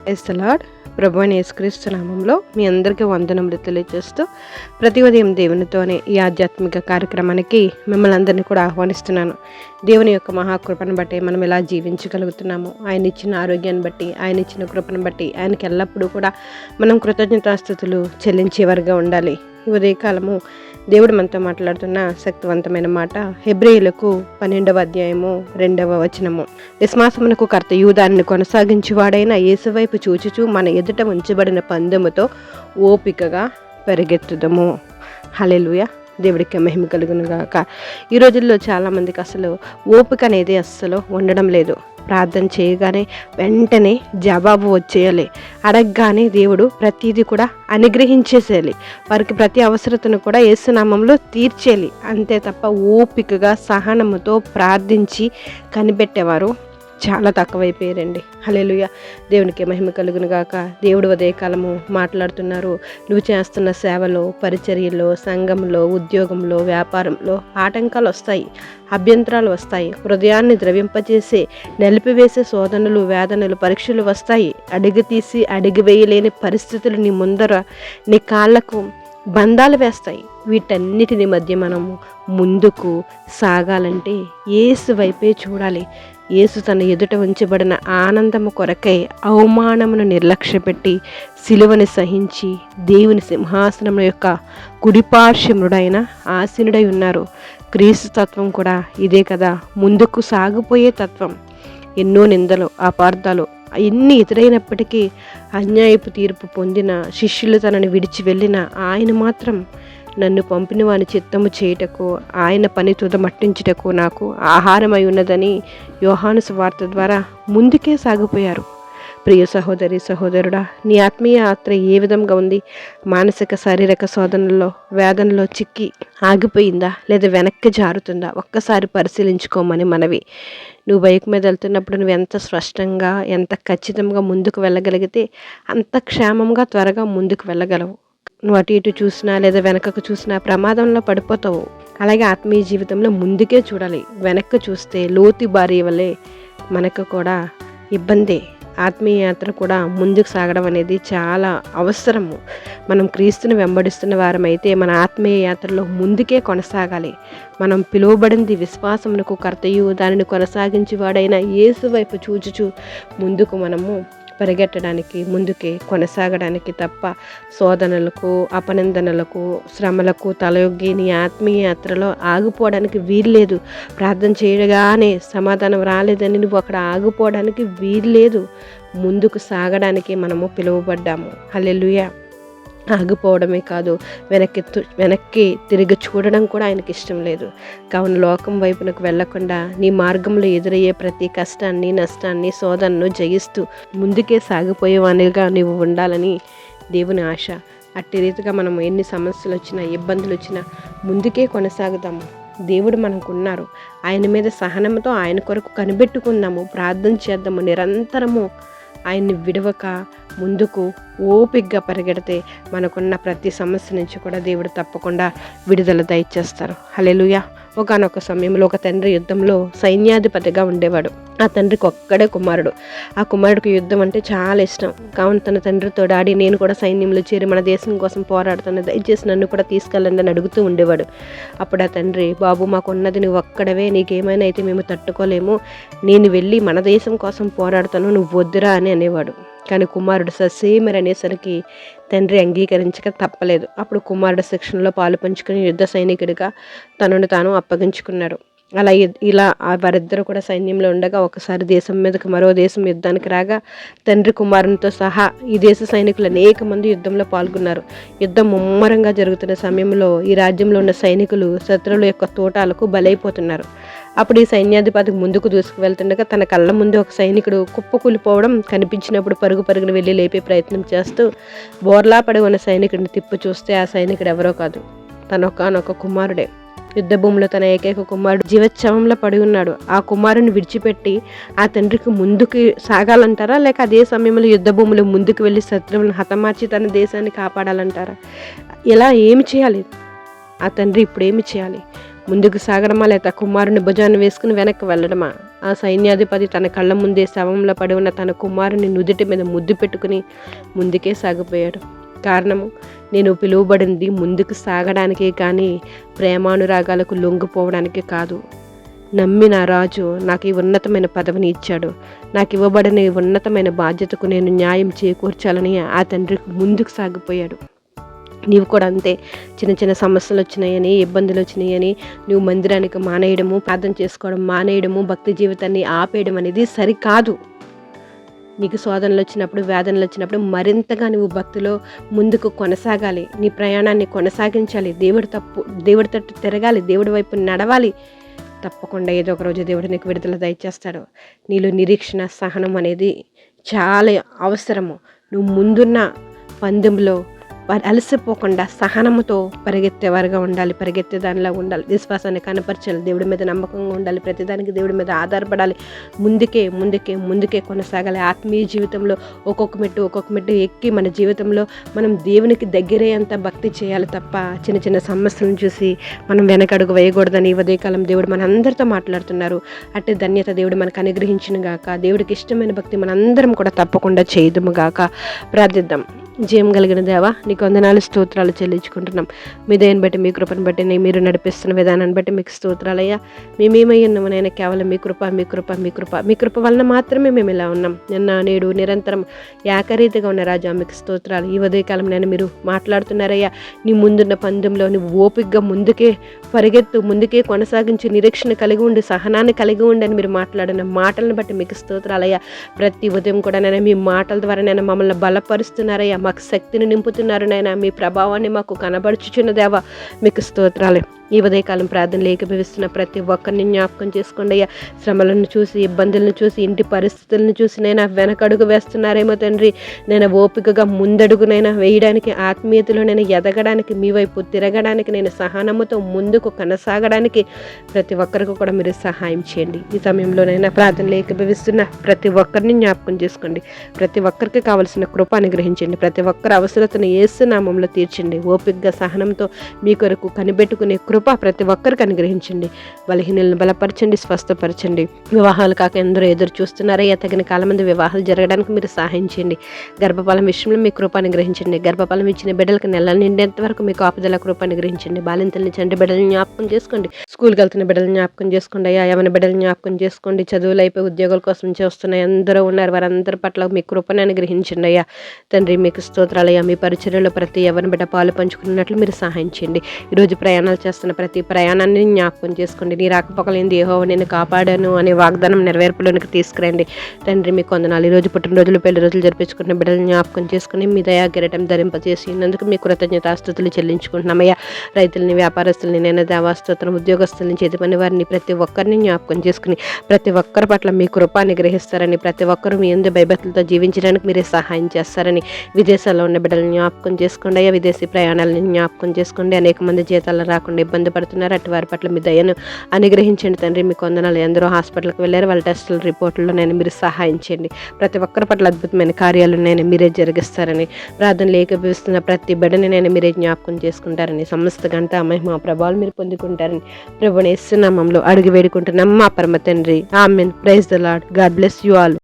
Praise the lord. ప్రభు అయిన యేసుక్రీస్తు నామంలో మీ అందరికీ వందనములు తెలియజేస్తూ ప్రతి ఉదయం దేవునితోనే ఈ ఆధ్యాత్మిక కార్యక్రమానికి మిమ్మల్ని అందరినీ కూడా ఆహ్వానిస్తున్నాను. దేవుని యొక్క మహాకృపను బట్టి మనం ఎలా జీవించగలుగుతున్నాము, ఆయన ఇచ్చిన ఆరోగ్యాన్ని బట్టి, ఆయన ఇచ్చిన కృపను బట్టి ఆయనకి ఎల్లప్పుడూ కూడా మనం కృతజ్ఞతాస్తుతులు చెల్లించేవారుగా ఉండాలి. ఈ ఉదయకాలము దేవుడు మనతో మాట్లాడుతున్న శక్తివంతమైన మాట హెబ్రేయులకు 12వ అధ్యాయము 2వ వచనము. విశ్వాసమునకు కర్తయు దానిని కొనసాగించువాడైన యేసువైపు చూచుచూ మన ఎదుట ఉంచబడిన పందెముతో ఓపికగా పరిగెత్తుదము. హల్లెలూయా. దేవుడికి మహిమ కలుగును గాక. ఈ రోజుల్లో చాలామందికి అసలు ఓపిక అనేది అస్సలు ఉండడం లేదు. ప్రార్థన చేయగానే వెంటనే జవాబు వచ్చేయాలి, అడగగానే దేవుడు ప్రతిదీ కూడా అనుగ్రహించేసేయాలి, వారికి ప్రతి అవసరతను కూడా యేసునామంలో తీర్చేయాలి. అంతే తప్ప ఓపికగా సహనముతో ప్రార్థించి కనిపెట్టేవారు చాలా తక్కువైపోయారండి. హల్లెలూయా. దేవునికి మహిమ కలుగును గాక. దేవుడు ఉదయకాలము మాట్లాడుతున్నారు. నువ్వు చేస్తున్న సేవలో, పరిచర్యలో, సంఘంలో, ఉద్యోగంలో, వ్యాపారంలో ఆటంకాలు వస్తాయి, అభ్యంతరాలు వస్తాయి, హృదయాన్ని ద్రవింపచేసే నిలిపివేసే శోధనలు, వేదనలు, పరీక్షలు వస్తాయి. అడుగు తీసి అడుగు వేయలేని పరిస్థితులు నీ ముందర, నీ కాళ్ళకు బంధాలు వేస్తాయి. వీటన్నిటిని మధ్య మనము ముందుకు సాగాలంటే యేసు వైపే చూడాలి. యేసు తన ఎదుట ఉంచబడిన ఆనందము కొరకై అవమానమును నిర్లక్ష్యపెట్టి సిలువని సహించి దేవుని సింహాసనం యొక్క కుడిపార్శ్వముడైన ఆసీనుడై ఉన్నారు. క్రీస్తు తత్వం కూడా ఇదే కదా, ముందుకు సాగిపోయే తత్వం. ఎన్నో నిందలు, అపార్థాలు ఎన్ని ఎదురైనప్పటికీ అన్యాయపు తీర్పు పొందిన శిష్యులు తనని విడిచి వెళ్ళిన ఆయన మాత్రం నన్ను పంపిన వాని చిత్తము చేయుటకు, ఆయన పని తుదమట్టించుటకు నాకు ఆహారమై ఉన్నదని యోహాను సువార్త ద్వారా ముందుకే సాగిపోయారు. ప్రియ సహోదరి సహోదరుడా, నీ ఆత్మీయ యాత్ర ఏ విధంగా ఉంది? మానసిక శారీరక శోధనలో, వేదనలో చిక్కి ఆగిపోయిందా, లేదా వెనక్కి జారుతుందా? ఒక్కసారి పరిశీలించుకోమని మనవి. నువ్వు బైక్ మీద వెళ్తున్నప్పుడు నువ్వు ఎంత స్పష్టంగా, ఎంత ఖచ్చితంగా ముందుకు వెళ్ళగలిగితే అంత క్షేమంగా త్వరగా ముందుకు వెళ్ళగలవు. నువ్వు అటు ఇటు చూసినా లేదా వెనకకు చూసినా ప్రమాదంలో పడిపోతావు. అలాగే ఆత్మీయ జీవితంలో ముందుకే చూడాలి. వెనక్కి చూస్తే లోతు భార్య వలె మనకు కూడా ఇబ్బందే. ఆత్మీయ యాత్ర కూడా ముందుకు సాగడం అనేది చాలా అవసరము. మనం క్రీస్తుని వెంబడిస్తున్న వారమైతే మన ఆత్మీయ యాత్రలో ముందుకే కొనసాగాలి. మనం పిలువబడింది విశ్వాసమునకు కర్తయు దానిని కొనసాగించేవాడైన యేసు వైపు చూచుచు ముందుకు మనము పరిగెట్టడానికి, ముందుకే కొనసాగడానికి తప్ప శోధనలకు, అపనిందనలకు, శ్రమలకు తలయొగ్గి నీ ఆత్మీయ యాత్రలో ఆగిపోవడానికి వీల్లేదు. ప్రార్థన చేయగానే సమాధానం రాలేదని నువ్వు అక్కడ ఆగిపోవడానికి వీల్లేదు. ముందుకు సాగడానికి మనము పిలువబడ్డాము. హల్లెలూయా. ఆగిపోవడమే కాదు, వెనక్కి తిరిగి చూడడం కూడా ఆయనకి ఇష్టం లేదు. కావున లోకం వైపునకు వెళ్లకుండా నీ మార్గంలో ఎదురయ్యే ప్రతి కష్టాన్ని, నష్టాన్ని, శోధనను జయిస్తూ ముందుకే సాగిపోయేవానిగా నీవు ఉండాలని దేవుని ఆశ. అట్టి రీతిగా మనం ఎన్ని సమస్యలు వచ్చినా, ఇబ్బందులు వచ్చినా ముందుకే కొనసాగుదాము. దేవుడు మనకున్నారు. ఆయన మీద సహనంతో ఆయన కొరకు కనిపెట్టుకుందాము, ప్రార్థన చేద్దాము. నిరంతరము ఆయన్ని విడవక ముందుకు ఓపికగా పరిగెడితే మనకున్న ప్రతి సమస్య నుంచి కూడా దేవుడు తప్పకుండా విడుదల దయచేస్తారు. హల్లెలూయా. ఒకానొక సమయంలో ఒక తండ్రి యుద్ధంలో సైన్యాధిపతిగా ఉండేవాడు. ఆ తండ్రికి ఒక్కడే కుమారుడు. ఆ కుమారుడికి యుద్ధం అంటే చాలా ఇష్టం. కావున తన తండ్రితో డాడీ నేను కూడా సైన్యంలో చేరి మన దేశం కోసం పోరాడుతాను, దయచేసి నన్ను కూడా తీసుకెళ్ళండి అని అడుగుతూ ఉండేవాడు. అప్పుడు ఆ తండ్రి, బాబు మాకున్నది నువ్వు ఒక్కడవే, నీకేమైనా అయితే మేము తట్టుకోలేము, నేను వెళ్ళి మన దేశం కోసం పోరాడుతాను, నువ్వు వద్దురా అని అనేవాడు. కానీ కుమారుడు ససేమరి అనేసరికి తండ్రి అంగీకరించక తప్పలేదు. అప్పుడు కుమారుడు శిక్షణలో పాలు పంచుకుని యుద్ధ సైనికుడిగా తనను తాను అప్పగించుకున్నాడు. అలా ఇలా వారిద్దరూ కూడా సైన్యంలో ఉండగా ఒకసారి దేశం మీదకి మరో దేశం యుద్ధానికి రాగా తండ్రి కుమారునితో సహా ఈ దేశ సైనికులు అనేక మంది యుద్ధంలో పాల్గొన్నారు. యుద్ధం ముమ్మరంగా జరుగుతున్న సమయంలో ఈ రాజ్యంలో ఉన్న సైనికులు శత్రువుల యొక్క తోటాలకు బలైపోతున్నారు. అప్పుడు ఈ సైన్యాధిపతికి ముందుకు దూసుకువెళ్తుండగా తన కళ్ళ ముందు ఒక సైనికుడు కుప్పకూలిపోవడం కనిపించినప్పుడు పరుగున వెళ్ళి లేపే ప్రయత్నం చేస్తూ బోర్లా పడి ఉన్న సైనికుడిని తిప్పి చూస్తే ఆ సైనికుడు ఎవరో కాదు, తనొకనొక కుమారుడే. యుద్ధ భూమిలో తన ఏకైక కుమారుడు జీవోత్సవంలో పడి ఉన్నాడు. ఆ కుమారుని విడిచిపెట్టి ఆ తండ్రికి ముందుకు సాగాలంటారా, లేక అదే సమయంలో యుద్ధ భూమిలో ముందుకు వెళ్ళి శత్రువులను హతమార్చి తన దేశాన్ని కాపాడాలంటారా? ఇలా ఏమి చేయాలి? ఆ తండ్రి ఇప్పుడు ఏమి చేయాలి? ముందుకు సాగడమా, లేక కుమారుని భుజాన్ని వేసుకుని వెనక్కి వెళ్ళడమా? ఆ సైన్యాధిపతి తన కళ్ళ ముందే శవంలో పడి ఉన్న తన కుమారుని నుదుటి మీద ముద్దు పెట్టుకుని ముందుకే సాగిపోయాడు. కారణము, నేను పిలువబడింది ముందుకు సాగడానికే కానీ ప్రేమానురాగాలకు లొంగిపోవడానికి కాదు. నమ్మిన రాజు నాకు ఈ ఉన్నతమైన పదవిని ఇచ్చాడు. నాకు ఇవ్వబడిన ఈ ఉన్నతమైన బాధ్యతకు నేను న్యాయం చేకూర్చాలని ఆ తండ్రి ముందుకు సాగిపోయాడు. నీవు కూడా అంతే. చిన్న చిన్న సమస్యలు వచ్చినాయని, ఇబ్బందులు వచ్చినాయని నువ్వు మందిరానికి మానేయడము, ప్రార్థన చేసుకోవడం మానేయడము, భక్తి జీవితాన్ని ఆపేయడం అనేది సరికాదు. నీకు శోధనలు వచ్చినప్పుడు, వేదనలు వచ్చినప్పుడు మరింతగా నువ్వు భక్తిలో ముందుకు కొనసాగాలి. నీ ప్రయాణాన్ని కొనసాగించాలి. దేవుడి తట్టు తిరగాలి, దేవుడి వైపు నడవాలి. తప్పకుండా ఏదో ఒక రోజు దేవుడు నీకు విడుదల దయచేస్తాడు. నీలో నిరీక్షణ, సహనం అనేది చాలా అవసరము. నువ్వు ముందున్న పందెంలో అలసిపోకుండా సహనముతో పరిగెత్తేవారుగా ఉండాలి. పరిగెత్తే దానిలా ఉండాలి. విశ్వాసాన్ని కనపరచాలి. దేవుడి మీద నమ్మకంగా ఉండాలి. ప్రతిదానికి దేవుడి మీద ఆధారపడాలి. ముందుకే ముందుకే ముందుకే కొనసాగాలి. ఆత్మీయ జీవితంలో ఒక్కొక్క మెట్టు ఎక్కి మన జీవితంలో మనం దేవునికి దగ్గరయ్యేంత భక్తి చేయాలి తప్ప చిన్న చిన్న సమస్యలను చూసి మనం వెనకడుగు వేయకూడదని ఉదయకాలం దేవుడు మనందరితో మాట్లాడుతున్నారు. అట్టి ధన్యత దేవుడు మనకు అనుగ్రహించిన గాక. దేవుడికి ఇష్టమైన భక్తి మనందరం కూడా తప్పకుండా చేయదుము గాక. ప్రార్థిద్దాం. జయం కలిగిన దేవా, నీకు వందనాలు, స్తోత్రాలు చెల్లించుకుంటున్నాం. మీ దయని బట్టి, మీ కృపను బట్టి, మీరు నడిపిస్తున్న విధానాన్ని బట్టి మీకు స్తోత్రాలయ్యా. మేమేమై ఉన్నామనైనా కేవలం మీ కృప వలన మాత్రమే మేము ఇలా ఉన్నాం. నిన్న నేడు నిరంతరం ఏకరీతిగా ఉన్న రాజా మీకు స్తోత్రాలు. ఈ ఉదయకాలం నేను మీరు మాట్లాడుతున్నారయ్యా. నీ ముందున్న పందెంలో నువ్వు ఓపికగా ముందుకే పరిగెత్తు, ముందుకే కొనసాగించి నిరీక్షణ కలిగి ఉండి, సహనాన్ని కలిగి ఉండి అని మీరు మాట్లాడిన మాటలను బట్టి మీకు స్తోత్రాలయ్యా. ప్రతి ఉదయం కూడా నేను మీ మాటల ద్వారా నేను మమ్మల్ని బలపరుస్తున్నారయ్యా. మాకు శక్తిని నింపుతున్నారు నాయన. మీ ప్రభావాన్ని మాకు కనబడుచుచున్న దేవా మీకు స్తోత్రాలే. ఈ ఉదయకాలం ప్రార్థనలు ఏకీభవిస్తున్న ప్రతి ఒక్కరిని జ్ఞాపకం చేసుకోండి అయ్యా. శ్రమలను చూసి, ఇబ్బందులను చూసి, ఇంటి పరిస్థితులను చూసి నైనా వెనకడుగు వేస్తున్నారేమో తండ్రి. నేను ఓపికగా ముందడుగునైనా వేయడానికి, ఆత్మీయతలో నేను ఎదగడానికి, మీ వైపు తిరగడానికి, నేను సహనముతో ముందుకు కొనసాగడానికి ప్రతి ఒక్కరికి కూడా మీరు సహాయం చేయండి. ఈ సమయంలోనైనా ప్రార్థనలు ఏకీభవిస్తున్న ప్రతి ఒక్కరిని జ్ఞాపకం చేసుకోండి. ప్రతి ఒక్కరికి కావలసిన కృప అనుగ్రహించండి. ప్రతి ఒక్కరి అవసరతను యేసు నామములో తీర్చండి. ఓపికగా సహనంతో మీ కొరకు కనిపెట్టుకునే కృప ప్రతి ఒక్కరికి అనుగ్రహించండి. బలహీనలను బలపరచండి, స్వస్థపరచండి. వివాహాలు కాక ఎందరో ఎదురు చూస్తున్నారయ్యా. తగిన కాలం మంది వివాహాలు జరగడానికి మీరు సహాయం చేయండి. గర్భఫలం విషయంలో మీ కృప అనుగ్రహించండి. గర్భఫలం ఇచ్చిన బిడ్డలకు నెలలు నిండేంత వరకు మీకు ఆపదల కృప అనుగ్రహించండి. బాలింతల్ని, చంటి బిడ్డలను జ్ఞాపకం చేసుకోండి. స్కూల్కి వెళ్తున్న బిడ్డలను జ్ఞాపకం చేసుకోండి అయ్యా. యవన బిడ్డలను జ్ఞాపకం చేసుకోండి. చదువులు అయిపోయి ఉద్యోగాల కోసం చేస్తున్న ఎందరో ఉన్నారు. వారందరి పట్ల మీ కృపను అనుగ్రహించండి అయ్యా. తండ్రి మీకు స్తోత్రాలయ్యా. మీ పరిచర్యలో ప్రతి యవన బిడ్డ పాలు పంచుకున్నట్లు మీరు సహాయం చేయండి. ఈరోజు ప్రయాణాలు చేస్తున్న ప్రతి ప్రయాణాన్ని జ్ఞాపకం చేసుకోండి. నీ రాకపోకలేంది యెహోవా నేను కాపాడాను అనే వాగ్దానం నెరవేర్పులోనికి తీసుకురండి. తండ్రి మీకు వందనాలు. ఈరోజు పుట్టినరోజులు, పెళ్లి రోజులు జరిపించుకున్న బిడ్డలను జ్ఞాపకం చేసుకుని మీ దయా కిరీటం ధరింపజేసినందుకు మీ కృతజ్ఞతాస్తుతులు చెల్లించుకుంటున్నామయ్యా. రైతులని, వ్యాపారస్తుల్ని, నేను దేవాస్తోత్రం, ఉద్యోగస్తుల్ని, చేతి పని వారిని ప్రతి ఒక్కరిని జ్ఞాపకం చేసుకుని ప్రతి ఒక్కరి పట్ల మీ కృప అనుగ్రహిస్తారని, ప్రతి ఒక్కరు మీ యందు భయభక్తులతో జీవించడానికి మీరే సహాయం చేస్తారని, విదేశాల్లో ఉన్న బిడ్డలను జ్ఞాపకం చేసుకోండి అయ్యా. విదేశీ ప్రయాణాలను జ్ఞాపకం చేసుకోండి. అనేక మంది జీతాలు రాకుండా ఇబ్బంది పడుతున్నారు. అటు వారి పట్ల మీ దయను అనుగ్రహించండి తండ్రి. మీకు వందనాలు. ఎందరో హాస్పిటల్కి వెళ్ళారు. వాళ్ళ టెస్టుల రిపోర్టుల్లో నేను మీరు సహాయం చేయండి. ప్రతి ఒక్కరి పట్ల అద్భుతమైన కార్యాలు నేను మీరే జరిగిస్తారని, ప్రార్థనలు ఏకీభవిస్తున్న ప్రతి బిడ్డని నేను మీరే జ్ఞాపకం చేసుకుంటారని, సమస్త గంట మహిమ ప్రభావాలు మీరు పొందుకుంటారని ప్రభువుని యేసు నామములో అడిగి వేడుకుంటున్నాం మా పరమ తండ్రి. ఆమేన్. Praise the Lord. God bless you all.